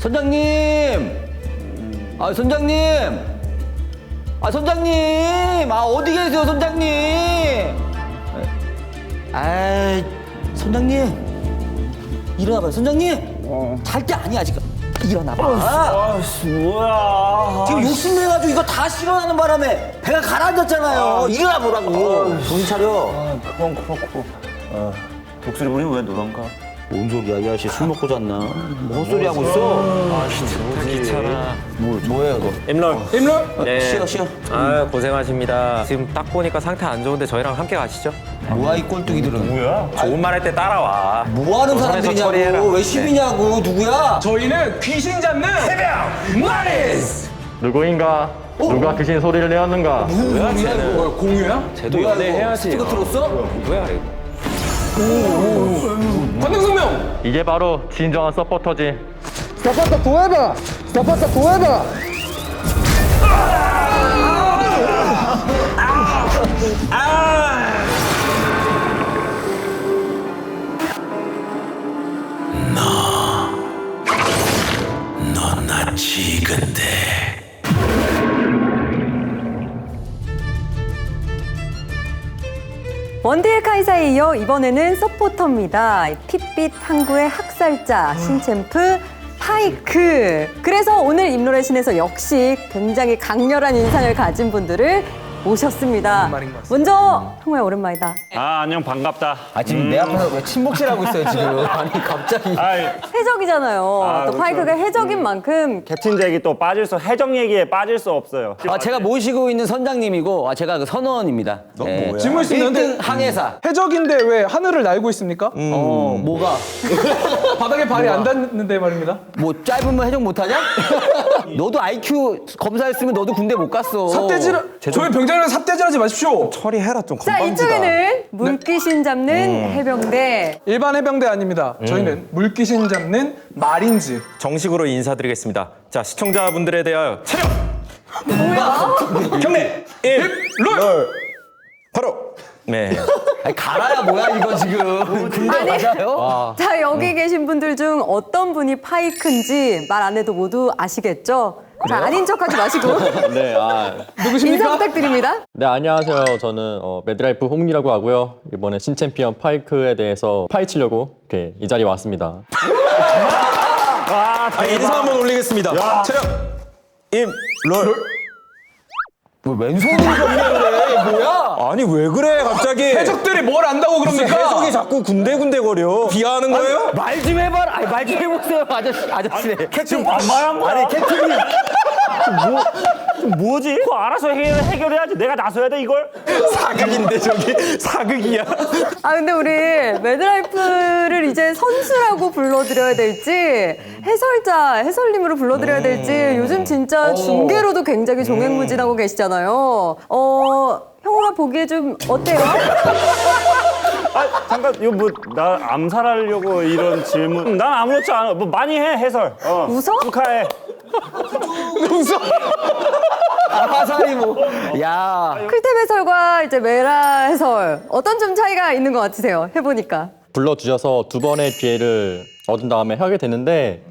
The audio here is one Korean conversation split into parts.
선장님! 선장님! 선장님! 어디 계세요, 선장님? 선장님! 일어나봐요, 선장님! 잘 때 아니야, 지금. 일어나봐. 뭐야. 지금 욕심내가지고 이거 다 실어나는 바람에 배가 가라앉았잖아요. 일어나보라고. 정신 차려. 그건 그렇고. 독수리 분이 왜 노란가? 뭔 소리야, 이 아저씨 술 먹고 잤나? 뭐 헛소리 하고 있어? 진짜 귀찮아. 뭐예요, 이거? 임롤. 네. 쉬어. 고생하십니다. 지금 딱 보니까 상태 안 좋은데 저희랑 함께 가시죠. 뭐야, 이 꼴뚜기들은? 뭐야? 좋은 말 할 때 따라와. 뭐 하는 조선에서 처리해라. 사람들이냐고? 왜 시비냐고? 누구야? 저희는 귀신 잡는 해병 마리스. 누구인가? 누가 귀신 소리를 내었는가? 뭐야, 쟤는? 뭐야 공유야? 쟤도 연애해야지. 스티커 들었어? 뭐야 이거. 관등성명. 이게 바로 진정한 서포터지. 스타파타 도에다. 스타파타 도에다. 너나 지근데 원데이 카이사에 이어 이번에는 서포터입니다. 핏빛 항구의 학살자 신챔프 파이크. 그래서 오늘 임로의 신에서 역시 굉장히 강렬한 인상을 가진 분들을 모셨습니다. 먼저 형우야 오랜만이다. 안녕, 반갑다. 지금 내 앞에서 왜 침묵질하고 있어요, 지금? 아니, 갑자기. 해적이잖아요. 또 그렇죠. 파이크가 해적인 만큼 캡틴 잭이 또 해적 얘기에 빠질 수 없어요. 제가 모시고 있는 선장님이고, 제가 그 선원입니다. 네. 질문 있습니다. 1등 항해사. 해적인데 왜 하늘을 날고 있습니까? 뭐가? 바닥에 발이 안 닿는데 말입니다. 뭐 짧으면 해적 못하냐? 너도 IQ 검사했으면 너도 군대 못 갔어. 저희 병장이랑 삿대질하지 마십시오. 처리해라 좀. 자 이쪽에는 물귀신 잡는 해병대. 일반 해병대 아닙니다. 저희는 물귀신 잡는 마린즈. 정식으로 인사드리겠습니다. 자 시청자분들에 대하여 차렷. 경례. 롤. 바로. 네. 아니, 가라야 뭐야, 이거 지금. 군대 맞아요? 자 여기 계신 분들 중 어떤 분이 파이크인지 말 안 해도 모두 아시겠죠? 자 아닌 척하지 마시고 네, 누구십니까? 인사 부탁드립니다. 네, 안녕하세요. 저는 매드라이프 홍민이라고 하고요. 이번에 신챔피언 파이크에 대해서 파헤치려고 이렇게 이 자리에 왔습니다. 인사 한번 올리겠습니다. 차렷. 임롤. 뭐 왼손으로 정리를 해, 뭐야? 아니 왜 그래 갑자기? 해적들이 뭘 안다고 그럽니까? 해석이 자꾸 군데군데 비하하는 거예요? 말 좀 해봐라. 아니, 말 좀 해보세요, 아저씨. 지금 반말한 거야? 아니, 캡틴이. 뭐지? 그거 알아서 해결해야지. 내가 나서야 돼, 이걸? 사극인데 저기 사극이야. 아 근데 우리 매드라이프를 이제 선수라고 불러드려야 될지 해설님으로 불러드려야 될지 요즘 진짜 중계로도 굉장히 종횡무진하고 계시잖아요. 형우가 보기에 좀 어때요? 잠깐, 이거 나 암살하려고 이런 질문. 난 아무렇지 않아. 많이 해, 해설. 웃어? 축하해. 웃어. 화살이 뭐. 야. 클템 해설과 이제 메라 해설 어떤 좀 차이가 있는 것 같으세요? 해보니까. 불러주셔서 두 번의 기회를 얻은 다음에 하게 됐는데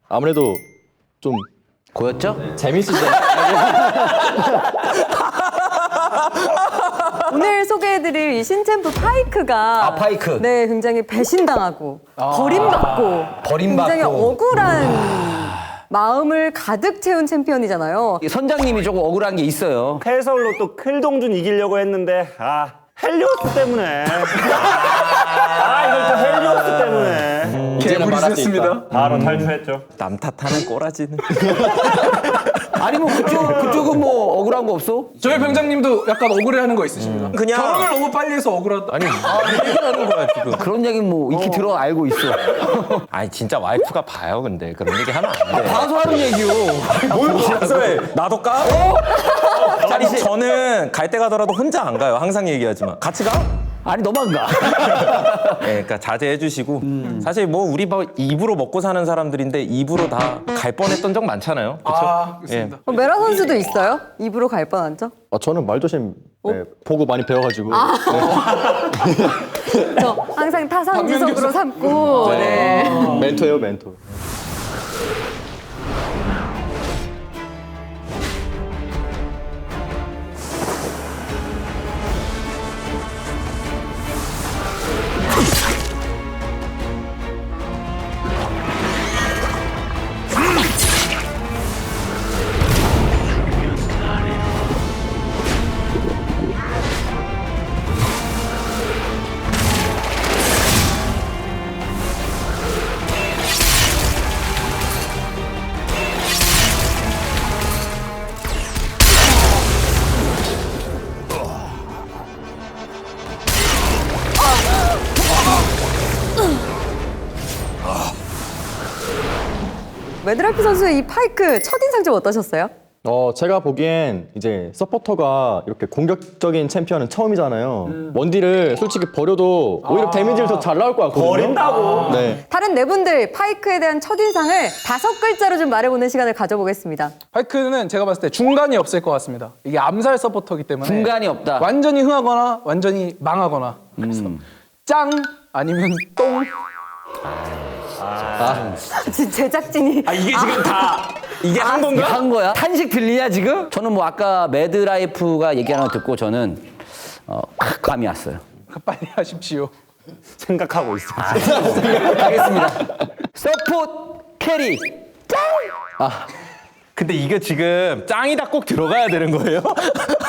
아무래도 좀 고였죠? 재밌으시죠? 오늘 소개해드릴 이 신챔프 파이크가 파이크. 네 굉장히 배신당하고 버림받고 굉장히 억울한 마음을 가득 채운 챔피언이잖아요. 선장님이 조금 억울한 게 있어요. 해설로 또 클동준 이기려고 했는데, 헬리오스 때문에. 이걸 또 헬리오스 때문에. 이제는 말할 수 있다. 개구리셨습니다. 바로 탈주했죠. 남 탓하는 꼬라지는. 아니, 뭐, 그쪽은 뭐, 억울한 거 없어? 저희 병장님도 약간 억울해하는 거 있으십니다. 그냥- 결혼을 너무 빨리 해서 억울하다. 아니 얘기하는 거야 지금. 그런 얘기는 뭐, 익히 들어 알고 있어. 아니 진짜 와이프가 봐요 근데 그런 얘기 하면 안 돼. 봐서 하는 얘기요. 뭘 봤어? 나도 까? 아니 저는 갈 때 가더라도 혼자 안 가요. 항상 얘기하지만 같이 가? 아니, 너만 가. 네, 그러니까 자제해 주시고 사실 뭐 우리 뭐 입으로 먹고 사는 사람들인데 입으로 다 갈 뻔했던 적 많잖아요. 그렇죠? 그렇습니다. 메라 선수도 있어요? 입으로 갈 뻔한 적? 저는 말조심 보고 많이 배워가지고 저 항상 타산지석으로 삼고 네. 멘토예요, 멘토. 매드라이프 선수의 이 파이크 첫인상 좀 어떠셨어요? 제가 보기엔 이제 서포터가 이렇게 공격적인 챔피언은 처음이잖아요. 원딜을 솔직히 버려도 오히려 데미지를 더 잘 나올 것 같거든요. 버린다고? 네. 다른 네 분들 파이크에 대한 첫인상을 5글자로 좀 말해보는 시간을 가져보겠습니다. 파이크는 제가 봤을 때 중간이 없을 것 같습니다. 이게 암살 서포터이기 때문에 중간이 없다. 완전히 흥하거나 완전히 망하거나. 그래서 짱 아니면 똥. 지금 제작진이 이게 지금 다 이게 한 건가? 한 거야? 탄식 들리냐 지금? 저는 뭐 아까 매드라이프가 얘기하는 거 듣고 저는 감이 왔어요. 빨리 하십시오. 생각하고 있어. 알겠습니다. 서포트 캐리. 근데 이게 지금 짱이다 꼭 들어가야 되는 거예요?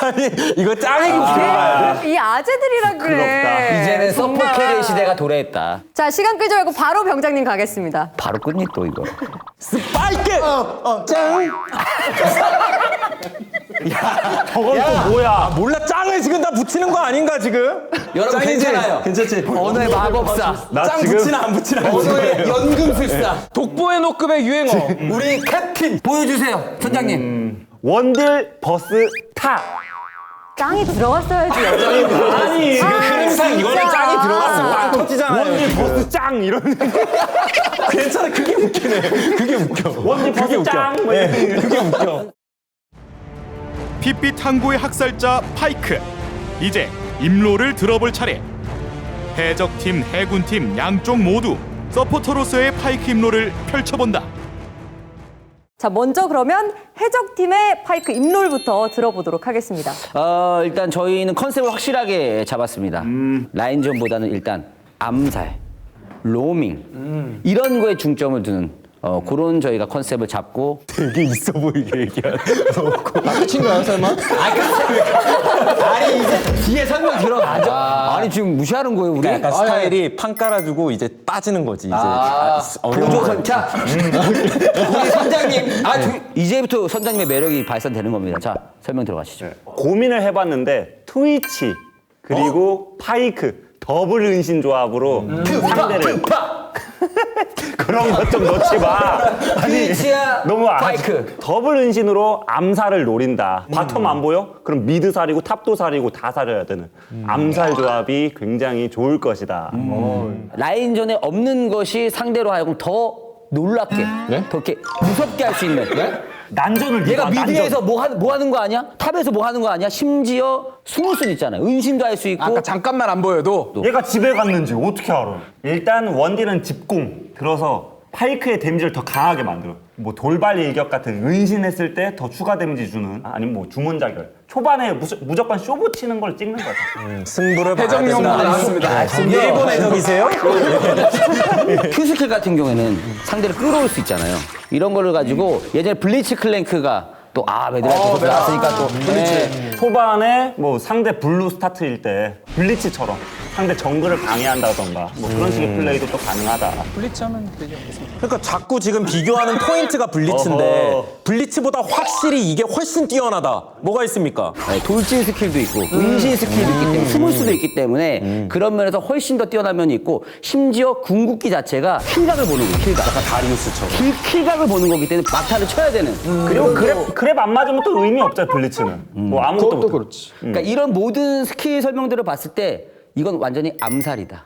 아니 이거 짱이 꼭 들어가야 돼. 이 아재들이라 그래. 이제는 서포트 정말. 캐리 시대가 도래했다. 자, 시간 끌지 말고 바로 병장님 가겠습니다. 바로 끝니 또 이거. 스파이크! 짱! 저건 또 뭐야? 몰라 짱을 지금 다 붙이는 거 아닌가 지금? 여러분 괜찮아요. 괜찮지? 언어의 마법사. 나 짱 지금 붙이나 안 붙이나 언어의 연금술사. 독보의 노급의 유행어. 우리 캡틴 보여주세요, 선장님. 원딜 버스 타. 짱이 들어갔어야지. 아니 흐름상 이거는 짱이 들어갔으면 빵 터지잖아요. 원딜 버스 짱 이런. 괜찮아 그게 웃기네. 그게 웃겨. 원딜 버스 짱. 뭐 이런. 그게 웃겨. 핏빛 항구의 학살자 파이크. 이제 임로를 들어볼 차례. 해적팀, 해군팀 양쪽 모두 서포터로서의 파이크 임로를 펼쳐본다. 자, 먼저 그러면 해적팀의 파이크 입롤부터 들어보도록 하겠습니다. 일단 저희는 컨셉을 확실하게 잡았습니다. 라인전보다는 일단 암살, 로밍 이런 거에 중점을 두는 그런 저희가 컨셉을 잡고 되게 있어 보이게 얘기하네. 끝인 거야 설마? 아니 이제 뒤에 설명 들어가죠. 아니 지금 무시하는 거예요 우리? 약간 스타일이 판 깔아주고 이제 빠지는 거지 이제. 보조선 자 우리 선장님 이제부터 선장님의 매력이 발산되는 겁니다. 자 설명 들어가시죠. 고민을 해봤는데 트위치 그리고 파이크 더블 은신 조합으로 상대를 그런 것 좀 넣지 마. 트위치야 너무 파이크. 더블 은신으로 암살을 노린다. 바텀 안 보여? 그럼 미드 살이고 탑도 살이고 다 살려야 되는 암살 조합이 굉장히 좋을 것이다. 라인전에 없는 것이 상대로 하여금 더 놀랍게 더 이렇게 무섭게 할 수 있는 난전을 얘가 네가 미드에서 뭐 하는 거 아니야? 탑에서 뭐 하는 거 아니야? 심지어 숨을 수는 있잖아요. 은신도 할 수 있고 아까 잠깐만 안 보여도 얘가 집에 갔는지 어떻게 알아? 일단 원딜은 집공 들어서 파이크의 데미지를 더 강하게 만들어. 뭐 돌발 일격 같은 은신했을 때 더 추가 데미지 주는 아니면 뭐 주문자결 초반에 무조건 쇼부 치는 걸 찍는 거죠. 승부를 봐야 해적용으로 된다. 나왔습니다. 일본 해적이세요? 큐스킬 같은 경우에는 상대를 끌어올 수 있잖아요. 이런 거를 가지고 예전에 블리츠 클랭크가 또 매드라이프 나왔으니까 또 초반에 뭐 상대 블루 스타트일 때 블리츠처럼 상대 정글을 방해한다던가 뭐 그런 식의 플레이도 또 가능하다. 블리츠하면 되지 않겠습니까? 그러니까 자꾸 지금 비교하는 포인트가 블리츠인데 어허. 블리츠보다 확실히 이게 훨씬 뛰어나다. 뭐가 있습니까? 돌진 스킬도 있고 은신 스킬도 있기 때문에 숨을 수도 있기 때문에 그런 면에서 훨씬 더 뛰어난 면이 있고 심지어 궁극기 자체가 킬각을 보는 거예요. 킬각. 약간 다리우스처럼. 킬각을 보는 거기 때문에 막타를 쳐야 되는 그리고 그랩 안 맞으면 또 의미 없죠 블리츠는. 뭐 아무것도 그것도 못. 그렇지. 그러니까 이런 모든 스킬 설명들을 봤을 때 이건 완전히 암살이다.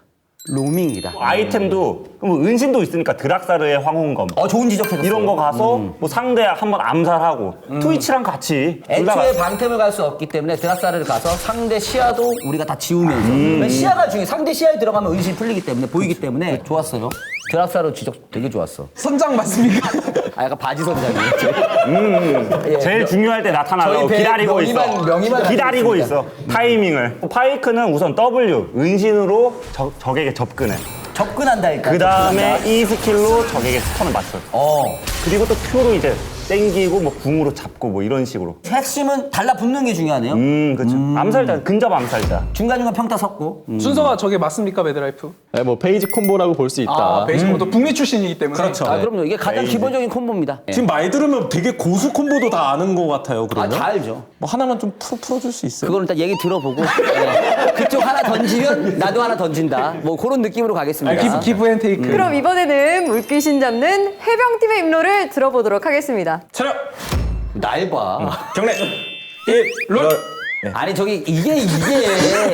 로밍이다. 아이템도 그럼 은신도 있으니까 드락사르의 황혼검 좋은 지적해줬어요. 이런 거 가서 뭐 상대 한번 암살하고 트위치랑 같이 둘다 애초에 방템을 갈 수 없기 때문에 드락사르를 가서 상대 시야도 우리가 다 지우면서 왜냐면 시야가 중요해. 상대 시야에 들어가면 은신이 풀리기 때문에 보이기 때문에 좋았어요. 드랍사로 지적 되게 좋았어. 선장 맞습니까? 아 약간 바지 선장이었지. 제일 중요할 때 나타나고 저희 배 기다리고 있어. 명의만 기다리고 알고 있어. 타이밍을. 파이크는 우선 W 은신으로 적에게 접근해. 접근한다니까. 그 다음에 E 스킬로 적에게 스턴을 맞춰. 그리고 또 Q로 이제 땡기고 뭐 궁으로 잡고 뭐 이런 식으로. 핵심은 달라붙는 게 중요하네요. 그렇죠. 암살자, 근접 암살자. 중간중간 평타 섞고. 순서가 저게 맞습니까, 매드라이프? 네, 뭐 페이지 콤보라고 볼 수 있다. 베이징도 북미 출신이기 때문에. 그렇죠. 아 그럼요. 이게 가장 기본적인 콤보입니다. 지금 말 들으면 되게 고수 콤보도 다 아는 것 같아요. 아 그러면 다 알죠. 뭐 하나만 좀 풀어줄 수 있어요? 그거는 일단 얘기 들어보고 네. 그쪽 하나 던지면 나도 하나 던진다. 뭐 그런 느낌으로 가겠습니다. 기브 앤 테이크. 그럼 이번에는 물귀신 잡는 해병팀의 임로를 들어보도록 하겠습니다. 차렷! 날 봐. 경례! 1, 롤! 아니 저기 이게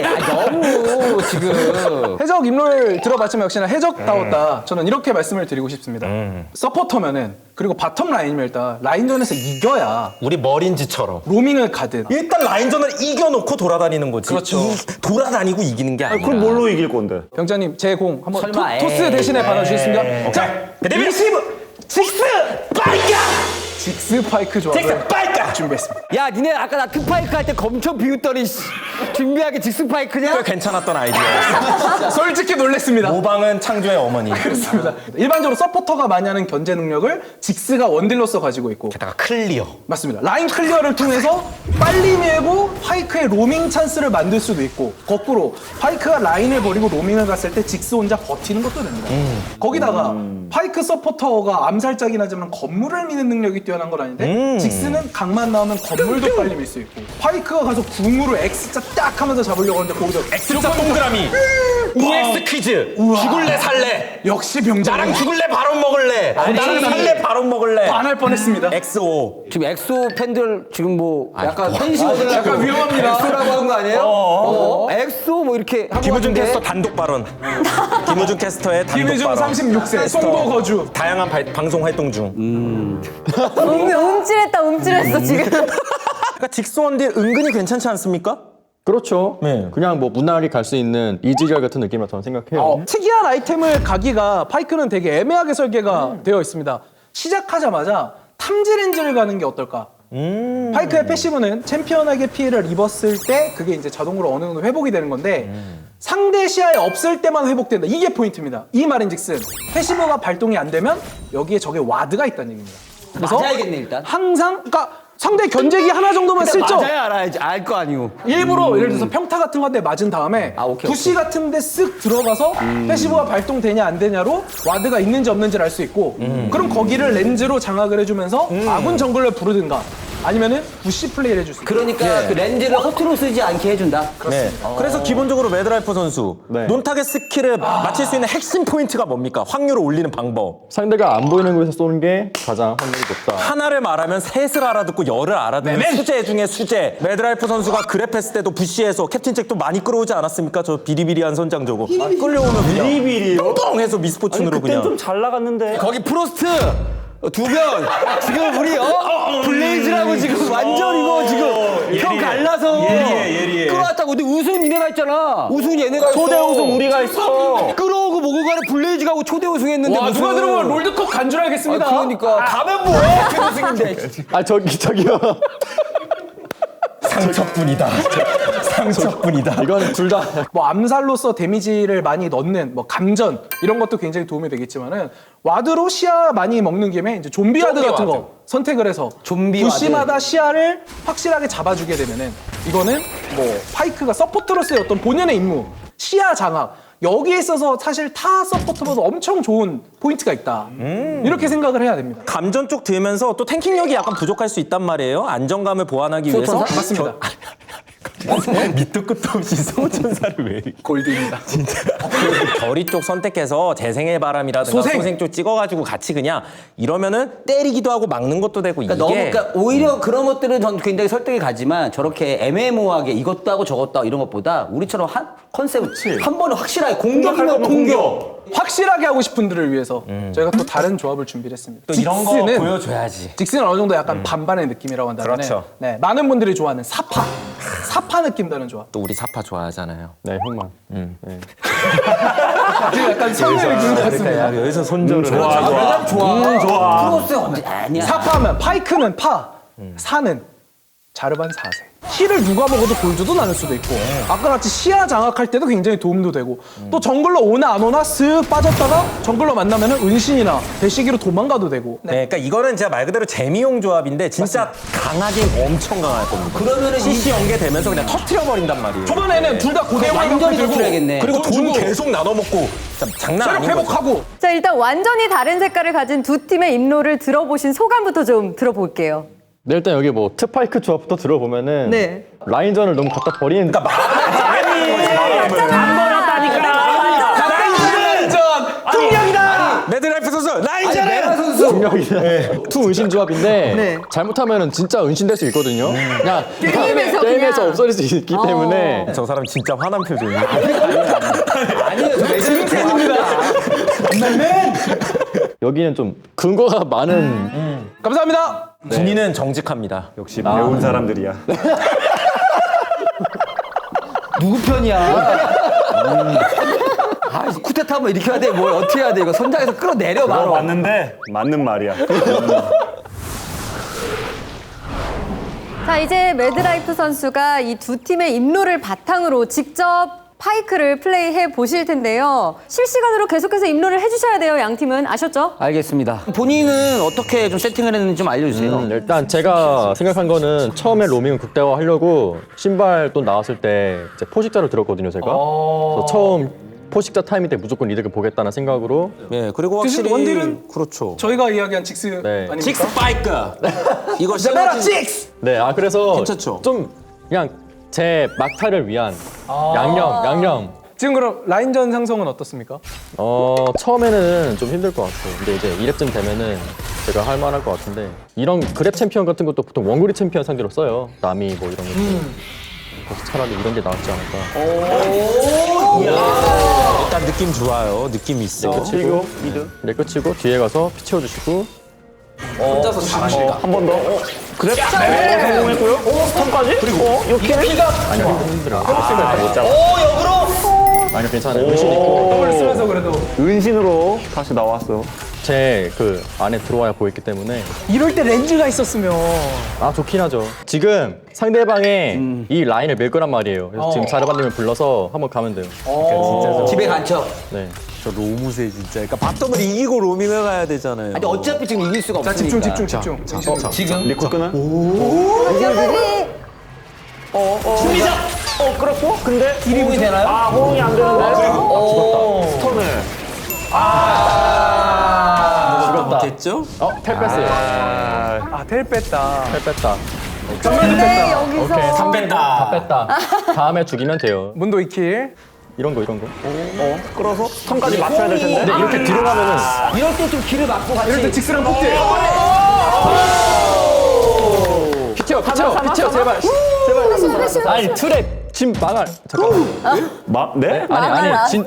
아, 너무 지금 해적 임로를 들어봤지만 역시나 해적다웠다. 저는 이렇게 말씀을 드리고 싶습니다. 서포터면은 그리고 바텀 라인이면 일단 라인전에서 이겨야 우리 머린지처럼. 로밍을 가든 일단 라인전을 이겨놓고 돌아다니는 거지. 그렇죠. 돌아다니고 이기는 게 아니라. 그럼 뭘로 이길 건데? 병장님 제 공 한번 설마, 토스 에이. 대신에 받아주시겠습니까? 자, 리시브! 직스! 파이크! 직스 파이크 조합을 직스 파이크! 준비했습니다. 야 니네 아까 나 특파이크 할 때 검청 비웃더니 준비하게 직스파이크냐? 꽤 괜찮았던 아이디어였어. 솔직히 놀랬습니다. 모방은 창조의 어머니. 그렇습니다. 일반적으로 서포터가 많이 하는 견제 능력을 직스가 원딜로서 가지고 있고 게다가 클리어. 맞습니다. 라인 클리어를 통해서 빨리 밀고 파이크의 로밍 찬스를 만들 수도 있고 거꾸로 파이크가 라인을 버리고 로밍을 갔을 때 직스 혼자 버티는 것도 됩니다. 거기다가 파이크 서포터가 암살자긴 하지만 건물을 미는 능력이 뛰어난 건 아닌데 직스는 각만 나오면 건물도 빨리 밀 수 있고 파이크가 가서 궁으로 X자 딱 하면서 잡으려고 하는데 거기서 X자 동그라미. OX 퀴즈. 죽을래 살래. 역시 병장 나랑 죽을래 바로 먹을래. 나랑 살래 바로 먹을래. 반할 뻔했습니다. XO. 지금 엑소 팬들 지금 뭐 약간 펜시 얻으려고 약간 위험합니다. 엑소라고 하는 거 아니에요? 엑소 뭐 이렇게 하고 김우중 왔는데 캐스터 단독 발언. 김우중 캐스터의 단독 김유중 발언. 36세 송도 거주. 다양한 방송 활동 중. 움찔했어 지금. 그러니까 직소원딜 은근히 괜찮지 않습니까? 그렇죠. 네. 그냥 뭐 무난하게 갈 수 있는 이지리얼 같은 느낌이라 저는 생각해요. 특이한 아이템을 가기가 파이크는 되게 애매하게 설계가 되어 있습니다. 시작하자마자 탐지 렌즈를 가는 게 어떨까? 파이크의 패시브는 챔피언에게 피해를 입었을 때 그게 이제 자동으로 어느 정도 회복이 되는 건데 상대 시야에 없을 때만 회복된다. 이게 포인트입니다. 이 말인즉슨 패시브가 발동이 안 되면 여기에 적의 와드가 있다는 얘기입니다. 그래서 맞아야겠네 일단. 항상 그러니까 상대 견제기 하나 정도만 슬쩍 맞아야 알아야지 알 거 아니오. 일부러 예를 들어서 평타 같은 건데 맞은 다음에 오케이, 부시 같은 데 쓱 들어가서 패시브가 발동되냐 안 되냐로 와드가 있는지 없는지를 알 수 있고 그럼 거기를 렌즈로 장악을 해주면서 아군 정글을 부르든가 아니면은 부시 플레이를 해줄 수 있고 그러니까 그 렌즈를 허투루 쓰지 않게 해준다. 네. 그래서 기본적으로 매드라이퍼 선수 네. 논타겟 스킬을 맞힐 수 있는 핵심 포인트가 뭡니까? 확률을 올리는 방법. 상대가 안 보이는 곳에서 쏘는 게 가장 확률이 높다. 하나를 말하면 셋을 알아듣고 열을 알아듣는 수제 중에 수제. 매드라이프 선수가 그랩했을 때도 부시에서 캡틴 잭도 많이 끌어오지 않았습니까? 저 비리비리한 선장 저거. 끌려오면 그냥 비리비리요? 뻥뻥 해서 미스포춘으로 그땐 그냥. 좀 잘 나갔는데. 거기 프로스트 두 명 지금 우리 블레이즈라고 지금 완전 이거 지금 형 갈라서 예리해. 끌어왔다고. 근데 우승 니네가 있잖아. 우승 얘네가 초대 우승 우리가 있어. 끌어오고 뭐고 간에 블레이즈가 하고 초대 우승했는데 와 무슨 누가 들으면 롤드컵 간 줄 알겠습니다. 그러니까 가면 뭐해 최우승인데. 아 저기요. 상처뿐이다. 상처뿐이다. 이건 둘 다. 뭐 암살로서 데미지를 많이 넣는 뭐 감전 이런 것도 굉장히 도움이 되겠지만은 와드로 시야 많이 먹는 김에 이제 좀비 와드 같은 거 선택을 해서 좀비 부시마다 시야를 확실하게 잡아주게 되면은 이거는 뭐 파이크가 서포터로서의 어떤 본연의 임무 시야 장악 여기에 있어서 사실 타 서포터보다 엄청 좋은 포인트가 있다 이렇게 생각을 해야 됩니다. 감전 쪽 들면서 또 탱킹력이 약간 부족할 수 있단 말이에요. 안정감을 보완하기 위해서. 소천사? 맞습니다. 밑도 끝도 없이 소천사를 왜 이렇게. 골드입니다. 결이 쪽 선택해서 재생의 바람이라든가 소생 쪽 찍어가지고 같이 그냥 이러면은 때리기도 하고 막는 것도 되고 그러니까 이게 너무 그러니까 오히려 그런 것들은 전 굉장히 설득이 가지만 저렇게 애매모호하게 이것도 하고 저것도 하고 이런 것보다 우리처럼 한 컨셉을 한 번에 확실하게 공격이면 공격. 확실하게 하고 싶은 분들을 위해서 저희가 또 다른 조합을 준비를 했습니다. 또 이런 거 직스는 보여줘야지. 직스는 어느 정도 약간 반반의 느낌이라고 한다면 그렇죠. 네, 많은 분들이 좋아하는 사파 느낌 다는 조합. 또 우리 사파 좋아하잖아요. 네, 형만. 약간 성향이 그런 것 같습니다. 여기서 손절을 좋아. 좋아. 크로스 언제 아니야. 사파면 파이크는 파, 사는 자르반 4세. 힐을 누가 먹어도 골드도 나눌 수도 있고 아까 같이 시야 장악할 때도 굉장히 도움도 되고 또 정글러 오나 안 오나 쓱 빠졌다가 정글러 만나면은 은신이나 대시기로 도망가도 되고 네, 그러니까 이거는 진짜 말 그대로 재미용 조합인데 진짜 강하긴 엄청 강할 겁니다. 그러면은 CC 연계되면서 그냥 터트려버린단 말이에요. 초반에는 둘 다 고대왕 완전히 들고 터트려야겠네. 그리고 돈 주고 계속 나눠 먹고 진짜 장난 체력 아닌 거죠. 회복하고 자, 일단 완전히 다른 색깔을 가진 두 팀의 입로를 들어보신 소감부터 좀 들어볼게요. 네, 일단 여기 뭐 트파이크 조합부터 들어보면은 네. 라인전을 너무 갖다 버리는 매드라이프 선수 라인전은 중력이나 투 은신 조합인데 네. 잘못하면은 진짜 은신될 수 있거든요. 그냥 게임에서 게임에서 그냥. 없어질 수 있기 때문에 저 사람 진짜 화난 표정이에요. 아니에요. 저 매듭 됩니다. 여기는 좀 근거가 많은 감사합니다. 군인은 정직합니다. 역시 배운 사람들이야. 누구 편이야? 아, 쿠데타 한번 이렇게 해야 돼. 뭘 어떻게 해야 돼? 이거 선장에서 끌어내려 바로. 맞는데 맞는 말이야. 자, 이제 매드라이프 선수가 이 두 팀의 입로를 바탕으로 직접 파이크를 플레이해 보실 텐데요. 실시간으로 계속해서 입로를 해주셔야 돼요, 양 팀은. 아셨죠? 알겠습니다. 본인은 어떻게 좀 세팅을 했는지 좀 알려주세요. 일단 제가 생각한 거는 처음에 로밍 극대화 하려고 신발 돈 나왔을 때 이제 포식자를 들었거든요, 제가. 그래서 처음 포식자 타이밍 때 무조건 이득을 보겠다는 생각으로 네, 그리고 확실히 원딜은 그렇죠. 저희가 이야기한 직스 네. 아닙니까? 직스 파이크. 이거 메라 시너지 직스! 네, 그래서 괜찮죠? 좀 그냥 제 막타를 위한 양념. 지금 그럼 라인전 상성은 어떻습니까? 처음에는 좀 힘들 것 같아요. 근데 이제 2렙쯤 되면은 제가 할 만할 것 같은데 이런 그랩 챔피언 같은 것도 보통 원거리 챔피언 상대로 써요. 남이 뭐 이런 것도. 그래서 차라리 이런 게 낫지 않을까. 일단 느낌 좋아요. 느낌 있어. 치고 미드. 네, 끝이고 뒤에 가서 피 채워주시고. 혼자서 주십니다. 한 번 더. 그래? 성공했고요. 스턴까지? 그리고 이렇게? 아니요, 힘들어요. 못 잡아. 아니요, 괜찮아요. 은신 있고. 더블 쓰면서 그래도 은신으로 다시 나왔어. 제 그 안에 들어와야 보이기 때문에. 이럴 때 렌즈가 있었으면 아, 좋긴 하죠. 지금 상대방의 이 라인을 밀 거란 말이에요. 그래서 지금 자르반님을 불러서 한번 가면 돼요. 집에 간척. 네. 저 로무세 진짜. 그러니까 바텀을 이기고 로밍을 가야 되잖아요. 아니 어차피 지금 이길 수가 자 없으니까. 집중. 지금 리콜 끄는? 준비자. 끌었고? 근데 호응이 되나요? 호응이 안 되는데. 죽었다. 스턴을. 죽었다. 됐죠? 텔 뺐어요. 텔 뺐다. 텔 뺐다. 근데 여기서 다 뺐다. 다음에 죽이면 돼요. 문도 2킬. 이런 거. 끌어서 스턴까지 맞춰야 될 텐데. 근데 이렇게 뒤로 가면은 이럴 때 좀 길을 막고 같이. 이럴 때 직스랑 폭대. 피쳐, 제발. 아니, 트랩. 진 망할. 잠깐만. 네? 아니, 진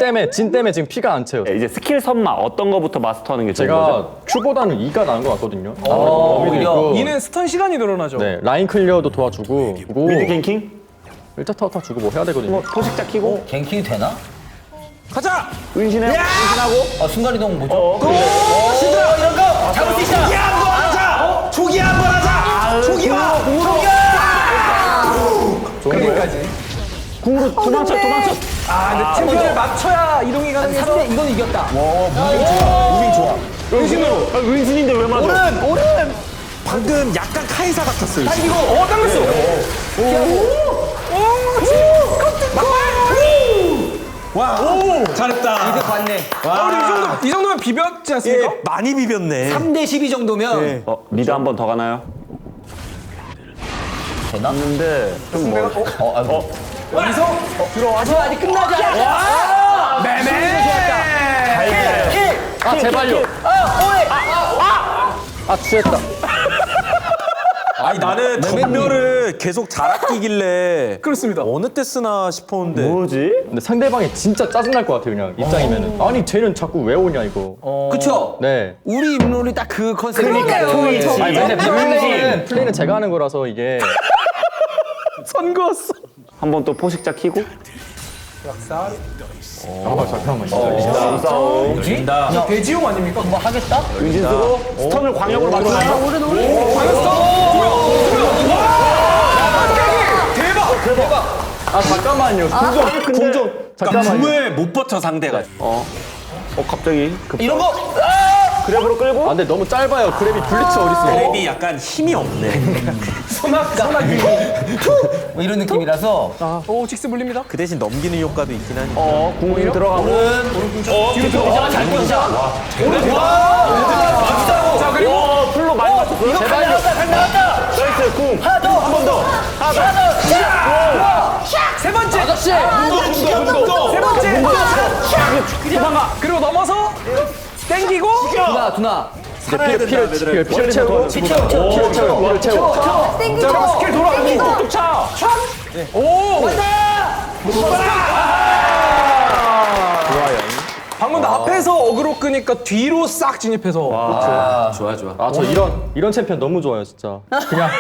때문에 지금 피가 안 채요. 이제 스킬 선마 어떤 거부터 마스터하는 게 좋은 거죠? 제가 Q보다는 E가 나은 것 같거든요. 오히려. 이는 스턴 시간이 늘어나죠. 네, 라인 클리어도 도와주고. 그리고 미드 갱킹? 일단 타워 주고 뭐 해야 되거든요. 포식자 키고? 갱킹이 되나? 가자. 은신해? 은신하고? 순간이동 뭐죠? 신들아! 이런 거 잡을 수 있다. 초기 한번 하자. 초기화. 좋은 거예요. 궁으로 도망쳐. 근데 챔피언을 맞춰야 이동이 가능해서 3대 이건 이겼다. 무빙 좋아. 은신으로! 은신인데 왜 맞아? 오른. 방금 약간 카이사 같았어요. 이거 당겼어. 잘했다. 이득 봤네. 우리 이 정도면 비볐지 않습니까? 예, 많이 비볐네. 3대 12 정도면 미드 한 번 더 가나요? 되나? 근데 좀 뭐. 여기서 들어와서 아직 끝나지 않았다. 아, 제발요. 취했다. 아니 나는 덤벼를 계속 잘 아끼길래 그렇습니다. 어느 때 쓰나 싶었는데 뭐지? 근데 상대방이 진짜 짜증날 것 같아요, 그냥 입장이면은. 아니, 쟤는 자꾸 왜 오냐, 이거. 그쵸? 네. 우리 입론이 딱 그 컨셉이니까. 그러네요. 정말. 아니, 근데 플레이는 제가 하는 거라서 이게. 선 그었어. 한번 또 포식자 키고. 잠깐만. 야, 돼지용 아닙니까? 뭐 하겠다? 은진수로 스턴을 광역으로 맞추나요? 아, 잠깐만요. 궁전. 잠깐만요. 궁을 못 버텨 상대가. 갑자기 이런 거! 그랩으로 끌고. 아, 근데 너무 짧아요. 그랩이 블리츠 어딨어. 랩이 약간 힘이 없네. 소나기. 뭐 이런 느낌이라서. 오, 직스 물립니다. 그 대신 넘기는 효과도 있긴 하니까. 궁이 들어가고. 뒤로 들어가. 잘 뛰자. 자, 그리고 풀로 많이 맞췄어요. 잘 나왔다. 나이스 궁. 하나 더. 한 번 더. 세 번째. 아저씨. 세 번째. 도망가. 그리고 넘어서 땡기고. 두나. 피를 채우고. 피를 채우고. 땡기고. 자, 스킬 돌아가고 뚝뚝 차. 오. 방금 앞에서 어그로 끄니까 뒤로 싹 진입해서. 좋아. 아, 저 이런 챔피언 너무 좋아요, 진짜. 그냥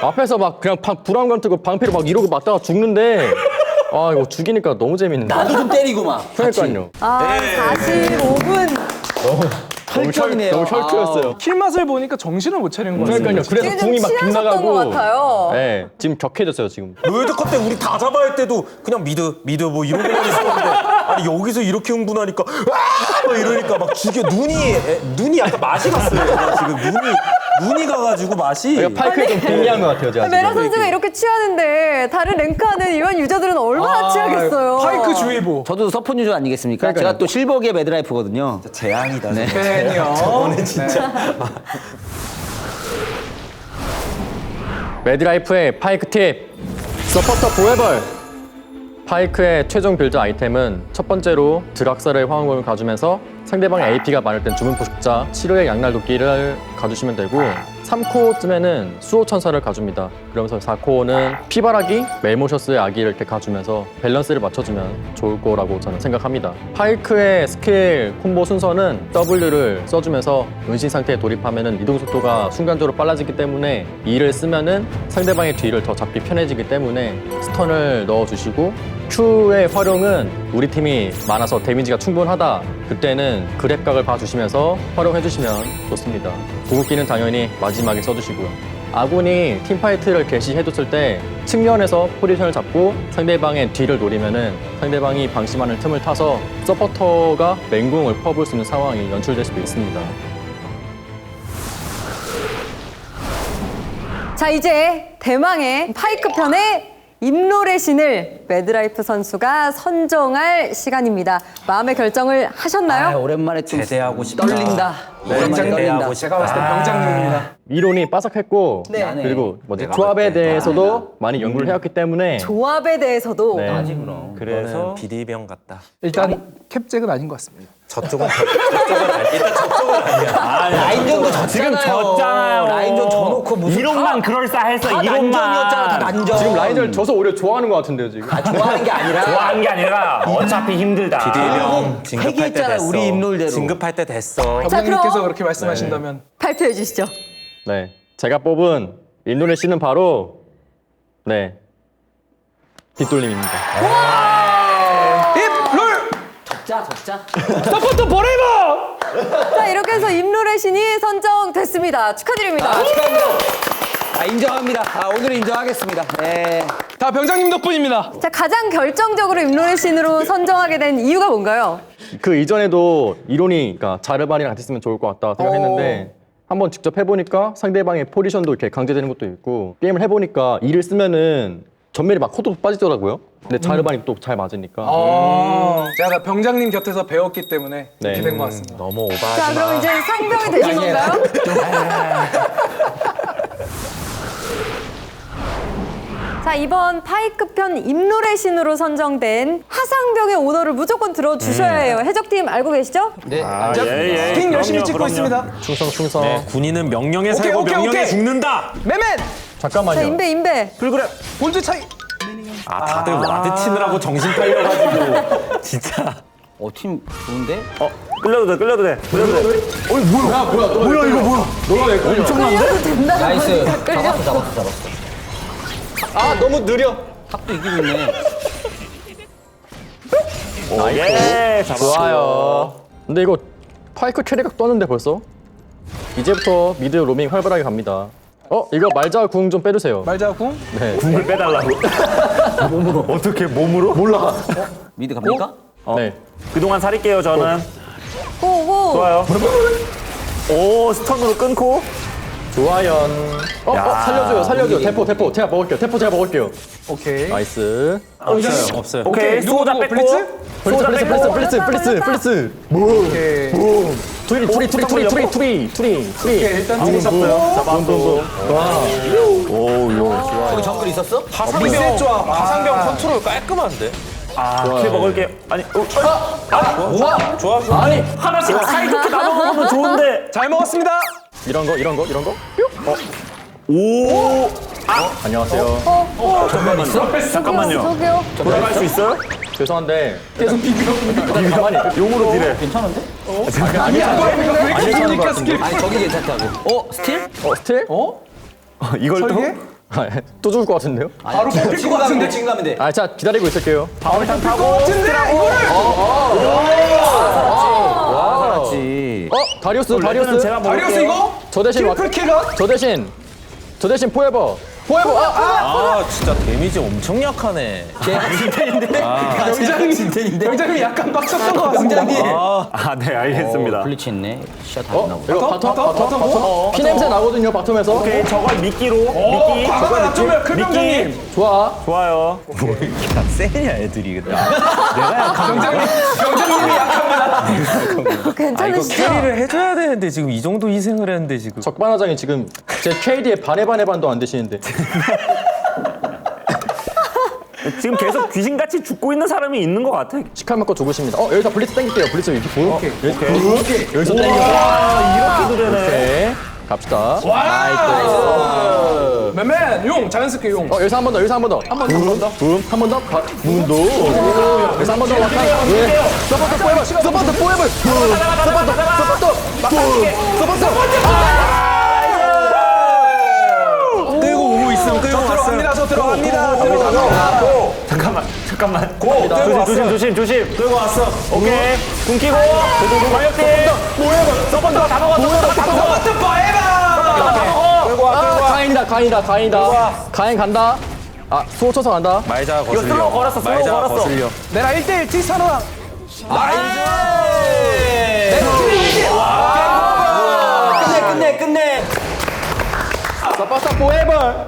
앞에서 막 그냥 불안감 뜨고 방패로 막 이러고 맞다가 죽는데 아, 이거 죽이니까 너무 재밌는데. 나도 좀 때리고 막. 그러니까요. 아, 45분. 혈전이네요. 너무 혈투였어요. 킬 맛을 보니까 정신을 못 차리는 거 같아요. 그러니까요. 그래서 지금 궁이 막 취하셨던 것 빗나가고. 같아요. 네, 지금 격해졌어요, 지금. 롤드컵 때 우리 다 잡아야 할 때도 그냥 미드 뭐 이러고만 있었는데 아니 여기서 이렇게 흥분하니까 막 이러니까 막 죽여 눈이 약간 맛이 갔어요. 제가 지금 눈이 가가지고 맛이. 파이크에 좀 빙의한 것 같아요, 제가. 메라 지금. 선수가 이렇게 취하는데 다른 랭크하는 일반 유저들은 얼마나 취하겠어요. 파이크 주의보. 저도 서폿 유저 아니겠습니까? 제가 또 실버기의 매드라이프거든요. 재앙이다. 네. 팬이요. 저거는 진짜. 매드라이프의 파이크 팁. 서포터 포에벌. 파이크의 최종 빌드 아이템은 첫 번째로 드락사르의 화원금을 가주면서 상대방의 AP가 많을 땐 주문 포식자, 치료의 양날 도끼를 가주시면 되고 3코어쯤에는 수호천사를 가줍니다. 그러면서 4코어는 피바라기, 멜모셔스의 아기를 이렇게 가주면서 밸런스를 맞춰주면 좋을 거라고 저는 생각합니다. 파이크의 스킬 콤보 순서는 W를 써주면서 은신 상태에 돌입하면은 이동 속도가 순간적으로 빨라지기 때문에 E를 쓰면은 상대방의 뒤를 더 잡기 편해지기 때문에 스턴을 넣어주시고 Q의 활용은 우리 팀이 많아서 데미지가 충분하다. 그때는 그랩각을 봐주시면서 활용해주시면 좋습니다. 궁극기는 당연히 마지막에 써주시고요. 아군이 팀파이트를 개시해줬을 때 측면에서 포지션을 잡고 상대방의 뒤를 노리면은 상대방이 방심하는 틈을 타서 서포터가 맹공을 퍼볼 수 있는 상황이 연출될 수도 있습니다. 자, 이제 대망의 파이크 편의 임롤의 신을 매드라이프 선수가 선정할 시간입니다. 마음의 결정을 하셨나요? 오랜만에 좀 제대하고 싶다. 떨린다. 오랜만에 떨린다. 제가 봤을 때 병장님입니다. 이론이 빠삭했고 네. 그리고 뭐지 조합에 대해서도 많이 연구를 해왔기 때문에 조합에 대해서도 네. 그럼. 그래서 비디병 같다. 일단 캡잭은 아닌 것 같습니다. 저쪽은 일단 저쪽은 아니야. 라인전도 졌잖아요. 지금 졌잖아요. 라인전 져놓고 무슨 이론만 그럴싸해서 다 이론만. 난전이었잖아. 다 난전. 지금 라인전을 져서 오히려 좋아하는 것 같은데요 지금. 좋아하는 게 아니라 좋아하는 게 아니라 어차피 힘들다. 비디병 진급할 때 회개했잖아, 됐어. 우리 입놀대로. 진급할 때 됐어. 자, 감독님께서 그럼 그렇게 말씀하신다면 발표해 주시죠. 네, 제가 뽑은 인도네시아는 바로 네 빗돌림입니다. 입롤 졌자. 서포터 포레버. 자, 이렇게 해서 임롤의 신이 선정됐습니다. 축하드립니다. 인정합니다. 오늘은 인정하겠습니다. 네. 다 병장님 덕분입니다. 자, 가장 결정적으로 임롤의 신으로 선정하게 된 이유가 뭔가요? 그 이전에도 이론이 그러니까 자르반이랑 같이 쓰면 좋을 것 같다 생각했는데 한번 직접 해보니까 상대방의 포지션도 이렇게 강제되는 것도 있고 게임을 해보니까 이를 쓰면은 전멸이 막 코도 빠지더라고요. 근데 자르반이 또 잘 맞으니까. 제가 다 병장님 곁에서 배웠기 때문에 이렇게 네. 된 것 같습니다. 너무 오버하지 자, 그럼 이제 상병이 되신 건가요? 자, 이번 파이크편 임롤의 신으로 선정된 하상병의 오너를 무조건 들어주셔야 해요. 해적팀 알고 계시죠? 네. 스킨 열심히 찍고 있습니다. 충성. 군인은 명령에 오케이, 살고 오케이, 명령에 오케이. 죽는다. 매맨 잠깐만요. 자, 인베. 풀그랩. 골드 차이. 아 다들 와드 치느라고 정신 팔려가지고 진짜. 팀 좋은데? 끌려도 돼. 뭐야 이거 뭐야? 너가 왜 걸려? 끌려도 된다고 나이스. 하니까 끌려. 잡았어. 아 너무 느려. 탑도 이기고 있네. 예, 잡았어. 좋아요. 근데 이거 파이크 캐리가 떴는데 벌써? 이제부터 미드 로밍 활발하게 갑니다. 이거 말자 궁 좀 빼주세요. 말자 궁. 네. 궁을 빼달라고. 몸으로. 어떻게 몸으로? 몰라. 미드 갑니까? 네. 그동안 살릴게요 저는. 고. 좋아요. 오 스턴으로 끊고. 좋아요. 살려줘요. 대포 제가 먹을게요. 대포 제가 먹을게요. 오케이. 나이스. 없어요. 오케이 누구, 수호자 누구, 뺐고. 블리츠? 수호자 뺐고. 플리스. 오케이. 투리. 오케이, 일단 두고 잡고요. 거기 정글 있었어? 화상병 좋아. 화상병 컨트롤 깔끔한데. 킬 먹을게요. 아니. 좋아. 아니 하나씩 사이좋게 나눠 먹으면 좋은데. 잘 먹었습니다. 이런 거. 오. 안녕하세요. 잠깐만요. 저기요. 돌아갈 수 있어요? 죄송한데 계속 비벼. 가만히. 용으로 딜해. 괜찮은데? 왜 이렇게 좋으니까 스킬. 아니 저기 괜찮다고. 스틸? 스틸? 이걸 또? 설계? 또 죽을 것 같은데요? 바로 뽑힐 것 같은데. 지금 가면 돼. 자 기다리고 있을게요. 방울탄 타고. 같은데 이거를. 살았지. 다리우스. 레드는 제가 다리우스 먹을게요. 이거? 저 대신 트리플 킬러? 저 대신 포에버. 아 진짜 데미지 엄청 약하네. 병장님이 약간 빡쳤던 것 같습니다. 네 알겠습니다. 블리치 했네. 샷 다 했나 보다. 이거 바텀? 피 냄새 나거든요 바텀에서. 오케이 저걸 미끼로. 미끼. 과거 낮추면 클병장님. 좋아. 좋아요. 세냐 애들이 근데. 병장님이 약합니다. 괜찮으시죠? 캐리를 해줘야 되는데 지금 이 정도 희생을 했는데 지금. 적반하장이 지금 제 KD의 반의 반도 안 되시는데. 지금 계속 귀신같이 죽고 있는 사람이 있는 것 같아. 시칼 맞고 죽으십니다. 여기서 블리츠 땡길게요. 블리츠 이렇게 보여. 오케이. 여기서 땡겨. 이렇게도 되네. 오케이. 갑시다. 맨맨 용 자연스럽게 용. 여기서 한 번 더. 한 번 더. 한 번 더. 문도. 여기서 한 번 더. 서포터 포에버. 끌고 오고 있음. 끌고 들어갑니다. 저 들어갑니다. 잠깐만. 조심. 끌고 왔어. 오케이. 궁 끼고. 관력팀. 서번더 다 먹었어. 서포트 포에버. 가인이다. 가인 간다. 수호 쳐서 간다. 말자 이거 슬로우 걸었어. 내가 1대1 티사노랑. 끝내. 서포터 포에버.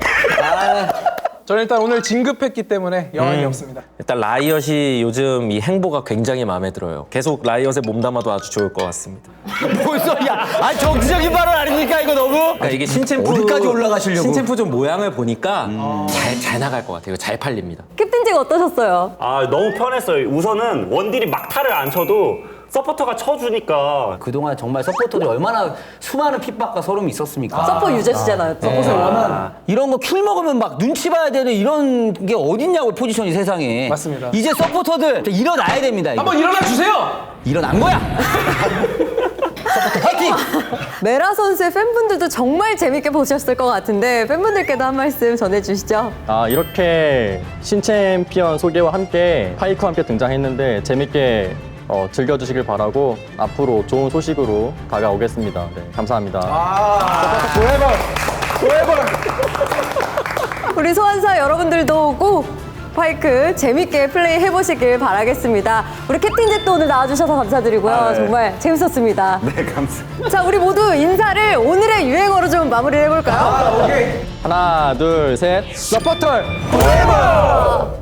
저는 일단 오늘 진급했기 때문에 여한이 없습니다. 일단 라이엇이 요즘 이 행보가 굉장히 마음에 들어요. 계속 라이엇에 몸담아도 아주 좋을 것 같습니다. 뭔 소리야? 정치적인 발언 아닙니까 이거 너무? 그러니까 이게 신챔프 어디까지 올라가시려고? 신챔프전 모양을 보니까 잘 나갈 것 같아요. 잘 팔립니다. 캡틴제가 어떠셨어요? 너무 편했어요. 우선은 원딜이 막타를 안 쳐도 서포터가 쳐주니까. 그동안 정말 서포터들이 얼마나 수많은 핍박과 소름이 있었습니까? 서포 유저시잖아요. 서포를 원하는. 이런 거 킬 먹으면 막 눈치 봐야 되는 이런 게 어딨냐고 포지션이 세상에. 맞습니다. 이제 서포터들 일어나야 됩니다. 이거. 한번 일어나 주세요. 일어난 거야. 서포터 파이팅! 메라 선수의 팬분들도 정말 재밌게 보셨을 것 같은데 팬분들께도 한 말씀 전해주시죠. 이렇게 신챔피언 소개와 함께 파이크와 함께 등장했는데 재밌게 즐겨주시길 바라고 앞으로 좋은 소식으로 다가오겠습니다. 네, 감사합니다. 우리 소환사 여러분들도 꼭 파이크 재밌게 플레이 해보시길 바라겠습니다. 우리 캡틴잭도 오늘 나와주셔서 감사드리고요. 네. 정말 재밌었습니다. 네 감사합니다. 자, 우리 모두 인사를 오늘의 유행어로 좀 마무리를 해볼까요? 오케이. 하나, 둘, 셋. 서포터! 포에버!